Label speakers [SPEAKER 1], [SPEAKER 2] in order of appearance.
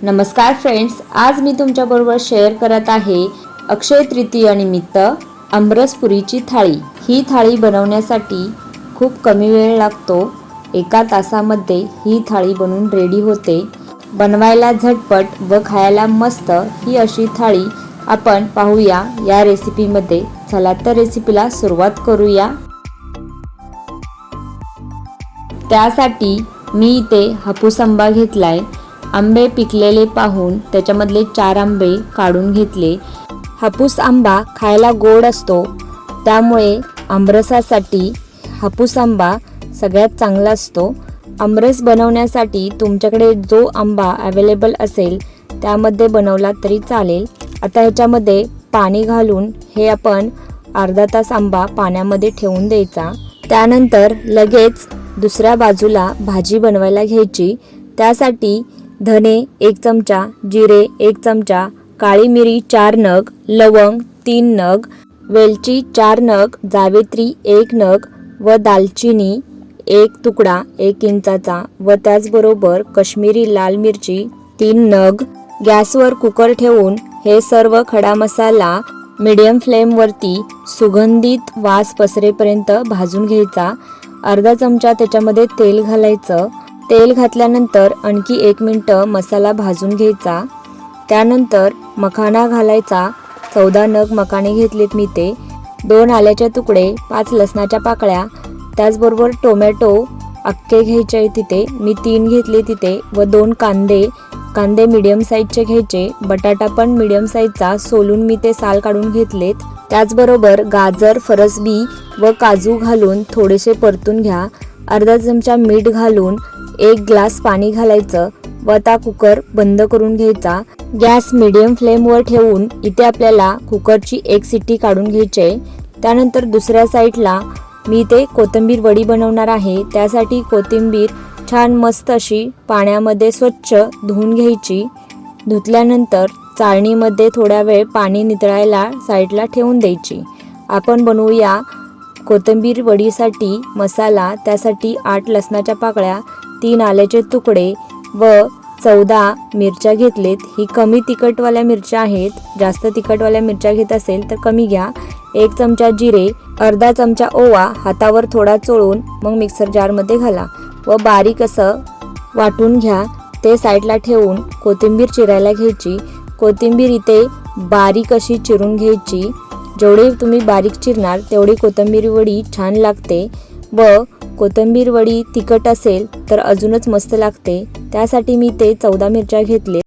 [SPEAKER 1] नमस्कार फ्रेंड्स, आज मी तुमच्याबरोबर शेअर करत आहे अक्षय तृतीयेनिमित्त आमरसपुरीची थाळी। ही थाळी बनवण्यासाठी खूप कमी वेळ लागतो। 1 तासामध्ये ही थाळी बनवून रेडी होते। बनवायला झटपट व खायला मस्त ही अशी थाळी आपण पाहूया या रेसिपीमध्ये। चला तर रेसिपीला सुरुवात करूया। त्यासाठी मी इथे हापूस आंबा घेतलाय। आंबे पिकलेले पाहून त्याच्यामधले 4 आंबे काढून घेतले। हापूस आंबा खायला गोड असतो, त्यामुळे आमरसासाठी हापूस आंबा सगळ्यात चांगला असतो। आमरस बनवण्यासाठी तुमच्याकडे जो आंबा अवेलेबल असेल त्यामध्ये बनवला तरी चालेल। आता ह्याच्यामध्ये पाणी घालून हे आपण अर्धा तास आंबा पाण्यामध्ये ठेवून द्यायचा। त्यानंतर लगेच दुसऱ्या बाजूला भाजी बनवायला घ्यायची। त्यासाठी धने 1 चमचा, जिरे 1 चमचा, काळी मिरी 4 नग, लवंग 3 नग, वेलची 4 नग, जावित्री 1 नग व दालचिनी 1 तुकडा 1 इंचाचा व त्याचबरोबर काश्मीरी लाल मिरची 3 नग। गॅसवर कुकर ठेवून हे सर्व खडा मसाला मीडियम फ्लेमवरती सुगंधित वास पसरेपर्यंत भाजून घ्यायचा। अर्धा चमचा त्याच्यामध्ये तेल घालायचं। तेल घातल्यानंतर आणखी 1 मिनिट मसाला भाजून घ्यायचा। त्यानंतर मखाना घालायचा। 14 नग मखाने घेतलेत मी ते। 2 आल्याचे तुकडे, 5 लसणाच्या पाकळ्या, त्याचबरोबर टोमॅटो अख्खे घ्यायचे तिथे मी 3 घेतले तिथे व 2 कांदे मीडियम साईजचे घ्यायचे। बटाटा पण मीडियम साईजचा सोलून मी ते साल काढून घेतलेत। त्याचबरोबर गाजर, फरसबी व काजू घालून थोडेसे परतून घ्या। अर्धा चमचा मीठ घालून 1 ग्लास पाणी घालायचं व आता कुकर बंद करून घ्यायचा। गॅस मीडियम फ्लेमवर ठेवून इथे आपल्याला कुकरची 1 शिट्टी काढून घ्यायची आहे। त्यानंतर दुसऱ्या साईडला मी ते कोथिंबीर वडी बनवणार आहे। त्यासाठी कोथिंबीर छान मस्त अशी पाण्यामध्ये स्वच्छ धुवून घ्यायची। धुतल्यानंतर चाळणीमध्ये थोडा वेळ पाणी नितळायला साईडला ठेवून द्यायची। आपण बनवूया कोथिंबीर वडीसाठी मसाला। त्यासाठी 8 लसणाच्या पाकळ्या, 3 आल्याचे तुकडे व 14 मिरच्या घेतलेत। ही कमी तिखटवाल्या मिरच्या आहेत। जास्त तिखटवाल्या मिरच्या घेत असेल तर कमी घ्या। 1 चमचा जिरे, अर्धा चमचा ओवा हातावर थोडा चोळून मग मिक्सर जारमध्ये घाला व बारीक असं वाटून घ्या। ते साईडला ठेवून कोथिंबीर चिरायला घ्यायची। कोथिंबीर इथे बारीक अशी चिरून घ्यायची। जेवढी तुम्ही बारीक चिरणार तेवढी कोथिंबीर वडी छान लागते व कोथिंबीर वडी तिखट असेल तर अजूनच मस्त लागते। त्यासाठी मी ते 14 मिरच्या घेतले।